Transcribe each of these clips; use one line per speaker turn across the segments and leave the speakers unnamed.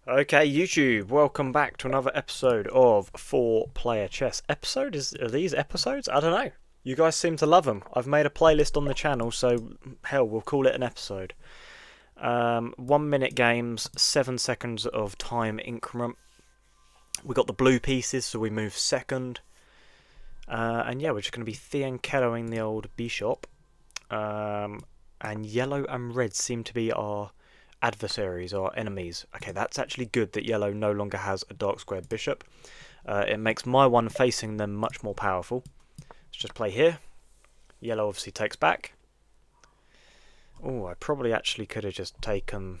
Okay, YouTube, welcome back to another episode of 4 Player Chess. Are these episodes? I don't know. You guys seem to love them. I've made a playlist on the channel, so hell, we'll call it an episode. 1 minute games, 7 seconds of time increment. We got the blue pieces, so we move second. And yeah, we're just going to be Theankelloing the old bishop. And yellow and red seem to be our adversaries or enemies. Okay, that's actually good that yellow no longer has a dark squared bishop. It makes my one facing them much more powerful. Let's just play here. Yellow obviously takes back. Oh, I probably actually could have just taken...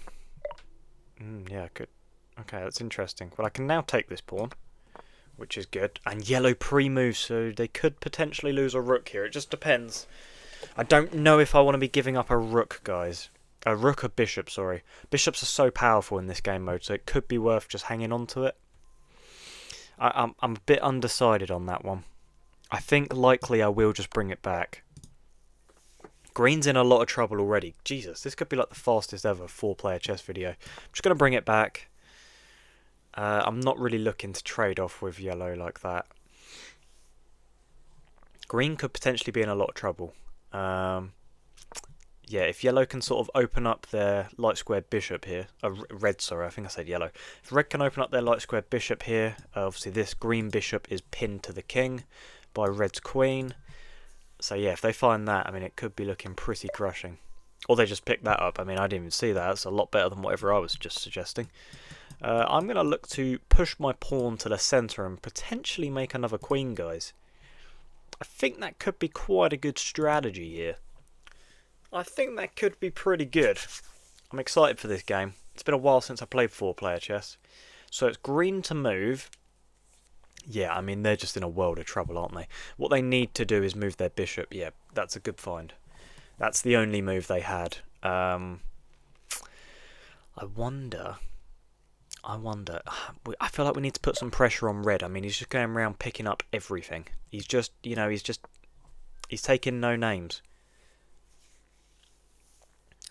yeah, I could. Okay, that's interesting. Well, I can now take this pawn, which is good. And yellow pre-moves, so they could potentially lose a rook here. It just depends. I don't know if I want to be giving up a rook, guys. A rook or bishop, sorry. Bishops are so powerful in this game mode, so it could be worth just hanging on to it. I'm a bit undecided on that one. I think likely I will just bring it back. Green's in a lot of trouble already. Jesus, this could be like the fastest ever 4-player chess video. I'm just going to bring it back. I'm not really looking to trade off with yellow like that. Green could potentially be in a lot of trouble. Yeah, if yellow can sort of open up their light squared bishop here, red, sorry, I think I said yellow. If red can open up their light squared bishop here, obviously this green bishop is pinned to the king by red's queen. So yeah, if they find that, I mean, it could be looking pretty crushing. Or they just pick that up. I mean, I didn't even see that. It's a lot better than whatever I was just suggesting. I'm going to look to push my pawn to the centre and potentially make another queen, guys. I think that could be quite a good strategy here. I think that could be pretty good. I'm excited for this game. It's been a while since I played 4-player chess. So it's green to move. Yeah, I mean, they're just in a world of trouble, aren't they? What they need to do is move their bishop. Yeah, that's a good find. That's the only move they had. I wonder... I feel like we need to put some pressure on red. I mean, he's just going around picking up everything. He's just, he's taking no names.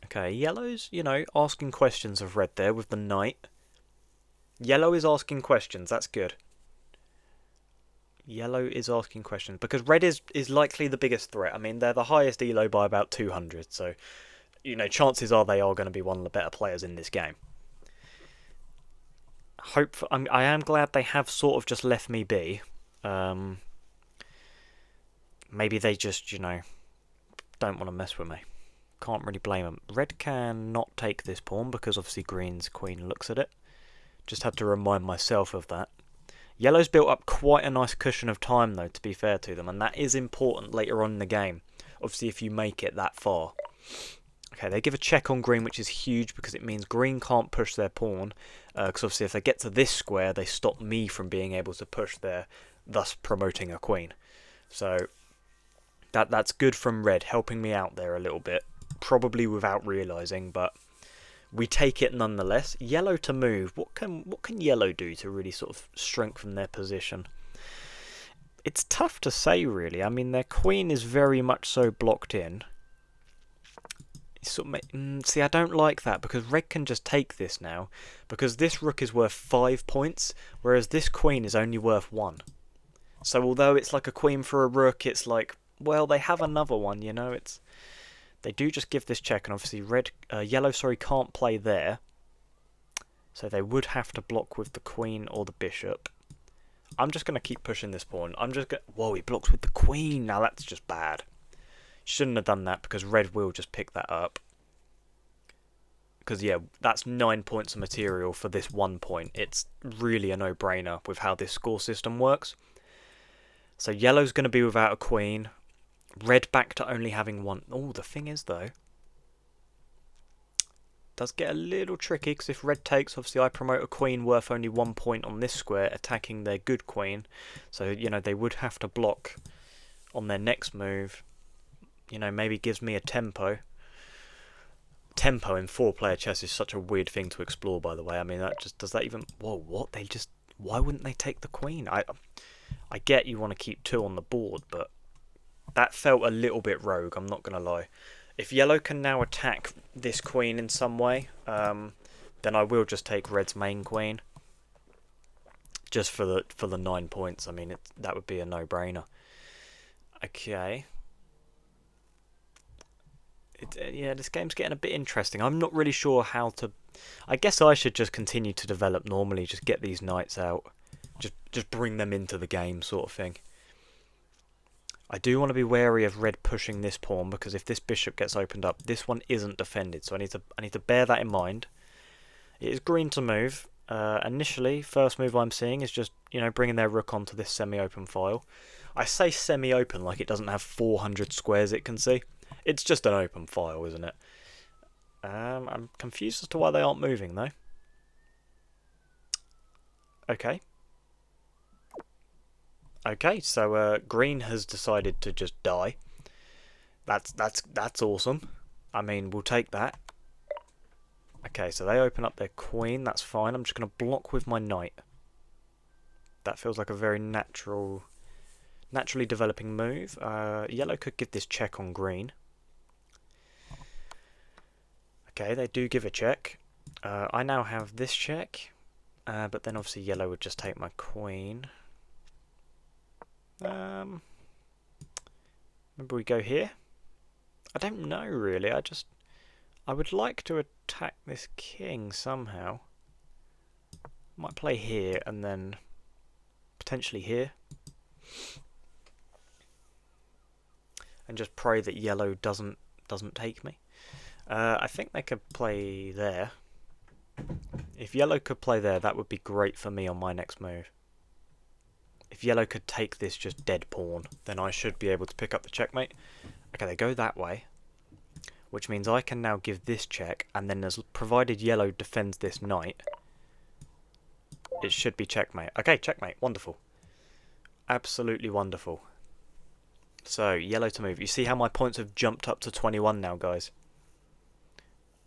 Okay, yellow's, asking questions of red there with the knight. Yellow is asking questions, that's good. Yellow is asking questions, because red is likely the biggest threat. I mean, they're the highest elo by about 200, so, chances are they are going to be one of the better players in this game. I am glad they have sort of just left me be. Maybe they just, don't want to mess with me. Can't really blame them. Red can not take this pawn because obviously green's queen looks at it. Just had to remind myself of that. Yellow's built up quite a nice cushion of time though, to be fair to them, and that is important later on in the game. Obviously if you make it that far. Okay, they give a check on green, which is huge because it means green can't push their pawn. Because obviously if they get to this square, they stop me from being able to push there, thus promoting a queen. So that's good from red, helping me out there a little bit. Probably without realising, but we take it nonetheless. Yellow to move. What can yellow do to really sort of strengthen their position? It's tough to say, really. I mean, their queen is very much so blocked in. See, I don't like that because red can just take this now, because this rook is worth 5 points, whereas this queen is only worth 1. So although it's like a queen for a rook, it's like, well, they have another one, it's... They do just give this check, and obviously yellow can't play there. So they would have to block with the queen or the bishop. I'm just going to keep pushing this pawn. Whoa, he blocks with the queen. Now that's just bad. Shouldn't have done that because red will just pick that up. Because, yeah, that's 9 points of material for this 1 point. It's really a no-brainer with how this score system works. So yellow's going to be without a queen. Red back to only having one. Oh, the thing is, though, does get a little tricky, because if red takes, obviously I promote a queen worth only 1 point on this square, attacking their good queen. So, they would have to block on their next move. Maybe gives me a tempo. Tempo in 4-player chess is such a weird thing to explore, by the way. I mean, does that even... Whoa, what? Why wouldn't they take the queen? I get you want to keep 2 on the board, but... That felt a little bit rogue, I'm not going to lie. If yellow can now attack this queen in some way, then I will just take red's main queen. Just for the 9 points. I mean, that would be a no-brainer. Okay. Yeah, this game's getting a bit interesting. I'm not really sure how to... I guess I should just continue to develop normally. Just get these knights out. Just bring them into the game, sort of thing. I do want to be wary of red pushing this pawn, because if this bishop gets opened up, this one isn't defended. So I need to bear that in mind. It is green to move. Initially, first move I'm seeing is just, you know, bringing their rook onto this semi-open file. I say semi-open like it doesn't have 400 squares it can see. It's just an open file, isn't it? I'm confused as to why they aren't moving, though. Okay. Okay, so green has decided to just die. That's awesome. I mean, we'll take that. Okay, so they open up their queen. That's fine. I'm just going to block with my knight. That feels like a very naturally developing move. Yellow could give this check on green. Okay, they do give a check. I now have this check, but then obviously yellow would just take my queen. Maybe we go here? I don't know really. I would like to attack this king somehow. Might play here and then potentially here. And just pray that yellow doesn't take me. I think they could play there. If yellow could play there, that would be great for me on my next move. If yellow could take this just dead pawn, then I should be able to pick up the checkmate. Okay, they go that way, which means I can now give this check, and then provided yellow defends this knight, it should be checkmate. Okay, checkmate. Wonderful. Absolutely wonderful. So, yellow to move. You see how my points have jumped up to 21 now, guys?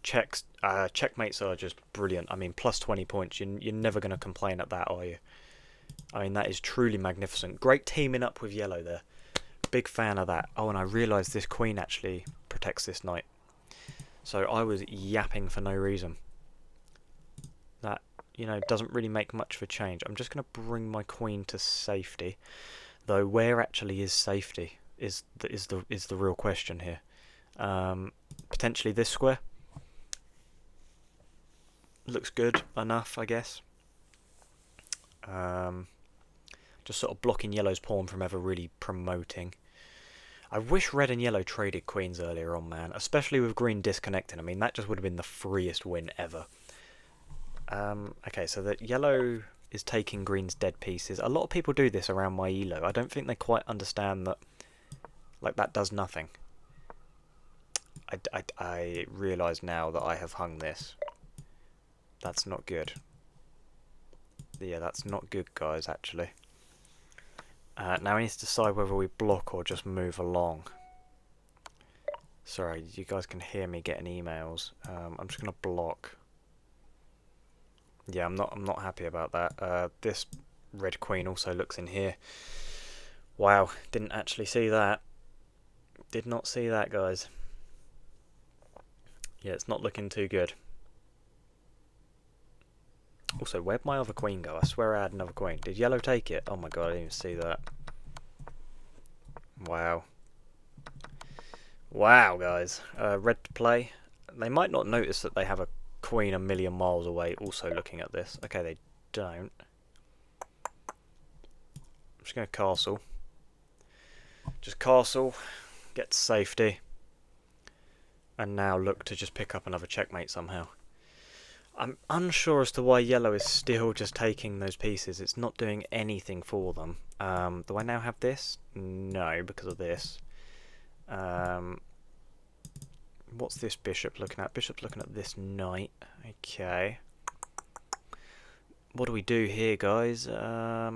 Checkmates are just brilliant. I mean, plus 20 points. You're never going to complain at that, are you? I mean, that is truly magnificent. Great teaming up with yellow there. Big fan of that. Oh, and I realised this queen actually protects this knight. So I was yapping for no reason. That, you know, doesn't really make much of a change. I'm just going to bring my queen to safety. Though where actually is safety is the real question here. Potentially this square. Looks good enough, I guess. Just sort of blocking yellow's pawn from ever really promoting. I wish red and yellow traded queens earlier on, man. Especially with green disconnecting. I mean, that just would have been the freest win ever. Okay, so that yellow is taking green's dead pieces. A lot of people do this around my elo. I don't think they quite understand that, like, that does nothing. I realise now that I have hung this. That's not good. Yeah, that's not good, guys, actually. Now we need to decide whether we block or just move along. Sorry, you guys can hear me getting emails. I'm just going to block. Yeah, I'm not happy about that. This red queen also looks in here. Wow, didn't actually see that. Did not see that, guys. Yeah, it's not looking too good. Also, where'd my other queen go? I swear I had another queen. Did yellow take it? Oh my god, I didn't even see that. Wow. Wow, guys. Red to play. They might not notice that they have a queen a million miles away also looking at this. Okay, they don't. I'm just going to castle. Just castle. Get to safety. And now look to just pick up another checkmate somehow. I'm unsure as to why yellow is still just taking those pieces. It's not doing anything for them. Do I now have this? No, because of this. What's this bishop looking at? Bishop's looking at this knight. Okay. What do we do here, guys? Yeah,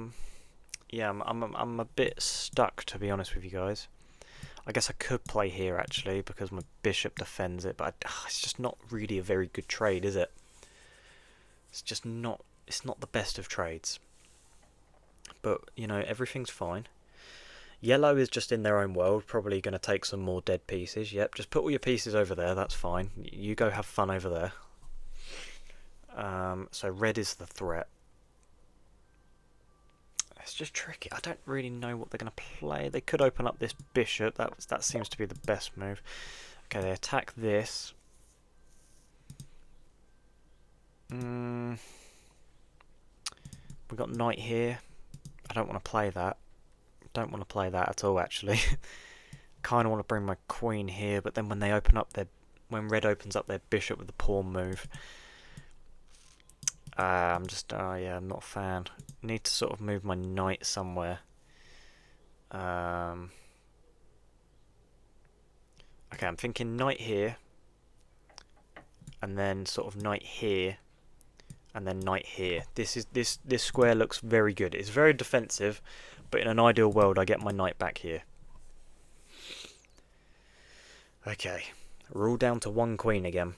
I'm a bit stuck, to be honest with you guys. I guess I could play here actually because my bishop defends it, but it's just not really a very good trade, is it? It's just not. It's not the best of trades. But you know, everything's fine. Yellow is just in their own world, probably going to take some more dead pieces. Yep, just put all your pieces over there. That's fine. You go have fun over there. So red is the threat. It's just tricky. I don't really know what they're going to play. They could open up this bishop. That seems to be the best move. Okay, they attack this. We've got knight here. I don't want to play that. Don't want to play that at all, actually. Kind of want to bring my queen here, but then when they open up when red opens up their bishop with the pawn move, I'm not a fan. Need to sort of move my knight somewhere. Okay, I'm thinking knight here, and then sort of knight here, and then knight here. This square looks very good. It's very defensive, but in an ideal world, I get my knight back here. Okay, we're all down to one queen again.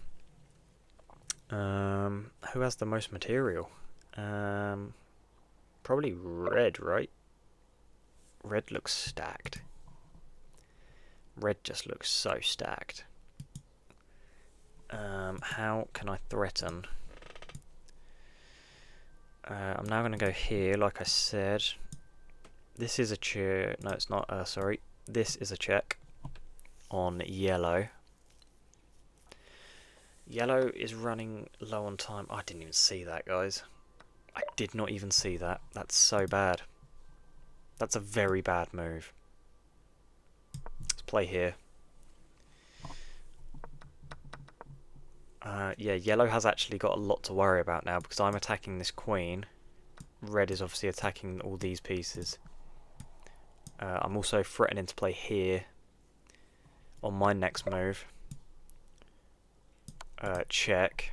Who has the most material? Probably red, right? Red looks stacked. Red just looks so stacked. How can I threaten? I'm now going to go here, like I said. This is a check. No, it's not. Sorry. This is a check on yellow. Yellow is running low on time. I didn't even see that, guys. I did not even see that. That's so bad. That's a very bad move. Let's play here. Yeah, yellow has actually got a lot to worry about now because I'm attacking this queen. Red is obviously attacking all these pieces. I'm also threatening to play here on my next move. Check.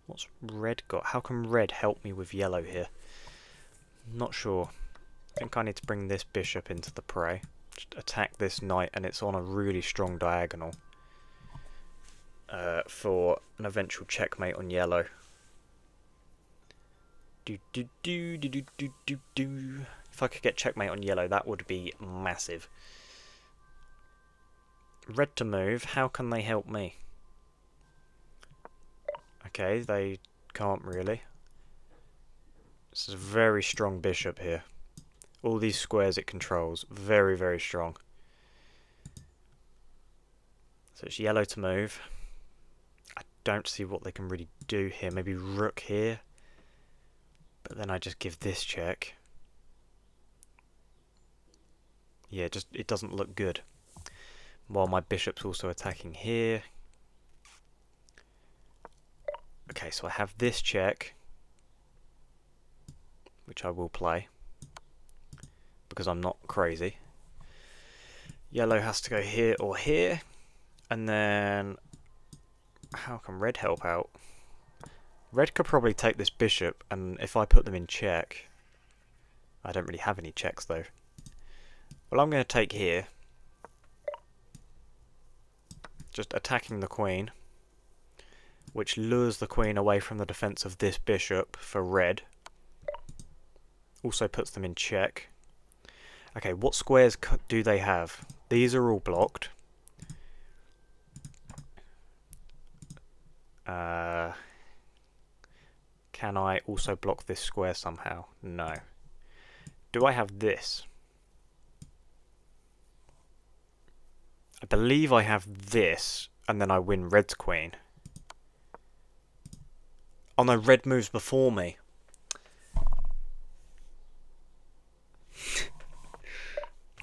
What's red got? How can red help me with yellow here? Not sure. I think I need to bring this bishop into the prey. Just attack this knight, and it's on a really strong diagonal for an eventual checkmate on yellow. If I could get checkmate on yellow, that would be massive. Red to move. How can they help me? Okay, they can't really. This is a very strong bishop here. All these squares it controls, very, very strong. So it's yellow to move. I don't see what they can really do here. Maybe rook here. But then I just give this check. Yeah, it doesn't look good. While my bishop's also attacking here. Okay, so I have this check, which I will play, because I'm not crazy. Yellow has to go here or here, and then how can red help out? Red could probably take this bishop, and if I put them in check, I don't really have any checks though. Well, I'm going to take here, just attacking the queen, which lures the queen away from the defense of this bishop for red. Also puts them in check. Okay, what squares do they have? These are all blocked. Can I also block this square somehow? No. Do I have this? I believe I have this, and then I win red's queen. Oh no, red moves before me.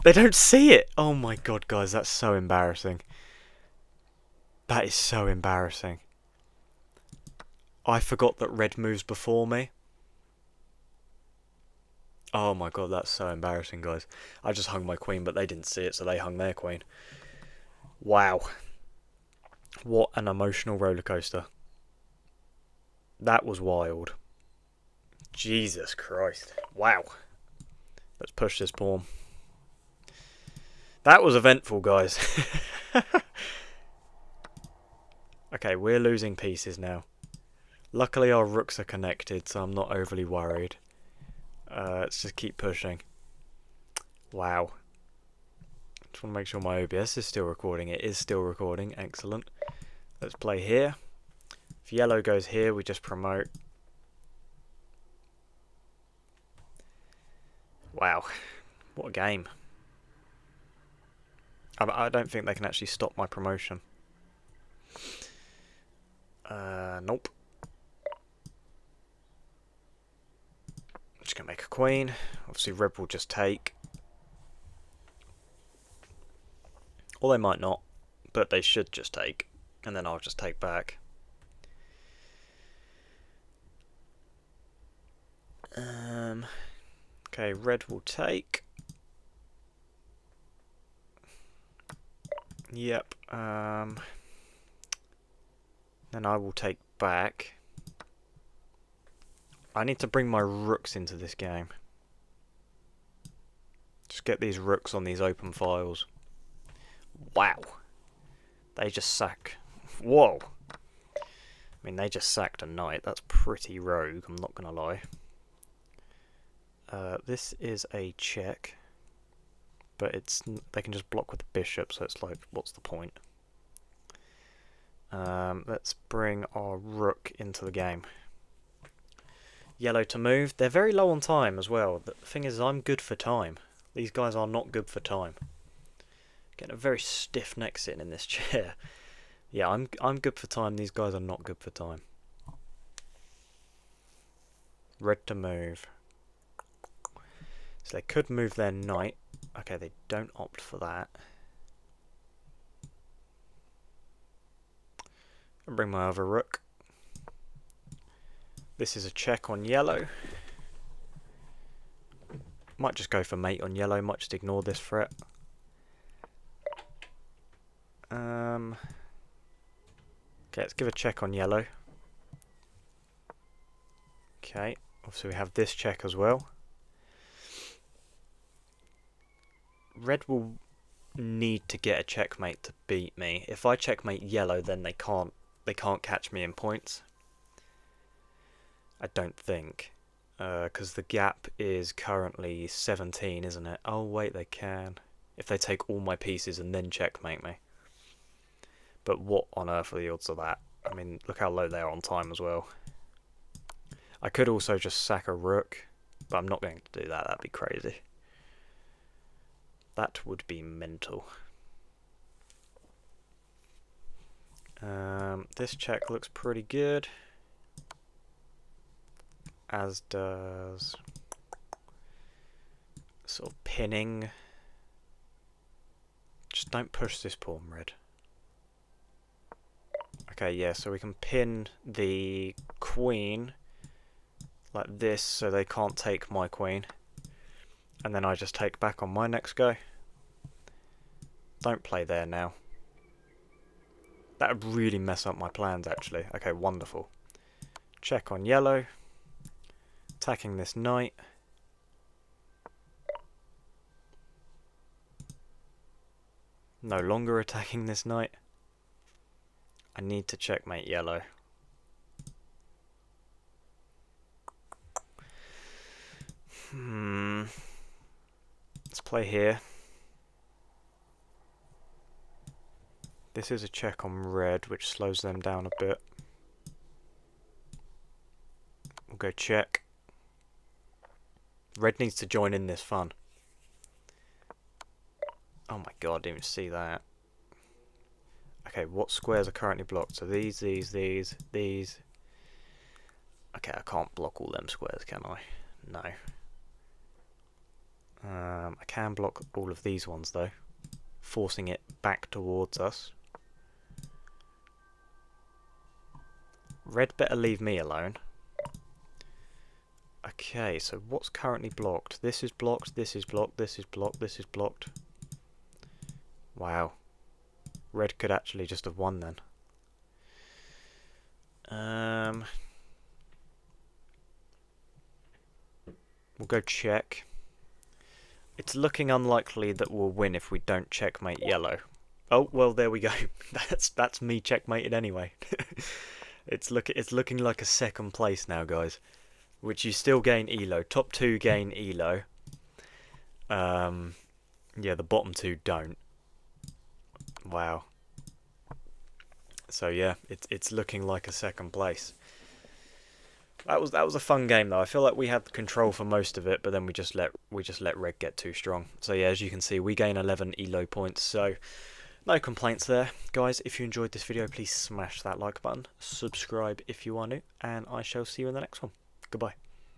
They don't see it! Oh my god, guys, that's so embarrassing. That is so embarrassing. I forgot that red moves before me. Oh my god, that's so embarrassing, guys. I just hung my queen, but they didn't see it, so they hung their queen. Wow. What an emotional rollercoaster. That was wild. Jesus Christ. Wow. Let's push this pawn. That was eventful, guys. Okay, we're losing pieces now. Luckily our rooks are connected, so I'm not overly worried. Let's just keep pushing. Wow. Just want to make sure my OBS is still recording. It is still recording. Excellent. Let's play here. If yellow goes here, we just promote. Wow. What a game. I don't think they can actually stop my promotion. Nope. I'm just going to make a queen. Obviously red will just take. Or they might not, but they should just take. And then I'll just take back. Okay, red will take. Yep. Then I will take back. I need to bring my rooks into this game. Just get these rooks on these open files. Wow. They just sack. Whoa. I mean, they just sacked a knight. That's pretty rogue, I'm not going to lie. This is a check. But they can just block with the bishop, so it's like, what's the point? Let's bring our rook into the game. Yellow to move. They're very low on time as well. The thing is, I'm good for time. These guys are not good for time. Getting a very stiff neck sitting in this chair. Yeah, I'm good for time. These guys are not good for time. Red to move. So they could move their knight. Okay, they don't opt for that. I'll bring my other rook. This is a check on yellow. Might just go for mate on yellow, might just ignore this threat. Okay, let's give a check on yellow. Okay, obviously we have this check as well. Red will need to get a checkmate to beat me. If I checkmate yellow, then they can't catch me in points. I don't think, because the gap is currently 17, isn't it? Oh wait, they can. If they take all my pieces and then checkmate me. But what on earth are the odds of that? I mean, look how low they are on time as well. I could also just sack a rook, but I'm not going to do that. That'd be crazy. That would be mental. This check looks pretty good. As does sort of pinning. Just don't push this pawn, red. Okay, yeah, so we can pin the queen like this so they can't take my queen. And then I just take back on my next go. Don't play there now. That would really mess up my plans, actually. Okay, wonderful. Check on yellow. Attacking this knight. No longer attacking this knight. I need to checkmate yellow. Let's play here. This is a check on red, which slows them down a bit. We'll go check. Red needs to join in this fun. Oh my god, I didn't even see that. Okay, what squares are currently blocked? So these. Okay, I can't block all them squares, can I? No. I can block all of these ones though, forcing it back towards us. Red better leave me alone. Okay, so what's currently blocked? This is blocked, this is blocked, this is blocked, this is blocked. Wow. Red could actually just have won then. We'll go check. It's looking unlikely that we'll win if we don't checkmate yellow. Oh, well, there we go. That's me checkmated anyway. It's looking like a second place now, guys. Which you still gain elo. Top two gain elo. Yeah, the bottom two don't. Wow. So yeah, it's looking like a second place. That was a fun game though. I feel like we had control for most of it, but then we just let Red get too strong. So yeah, as you can see, we gain 11 elo points. So no complaints there, guys. If you enjoyed this video, please smash that like button, subscribe if you are new, and I shall see you in the next one. Goodbye.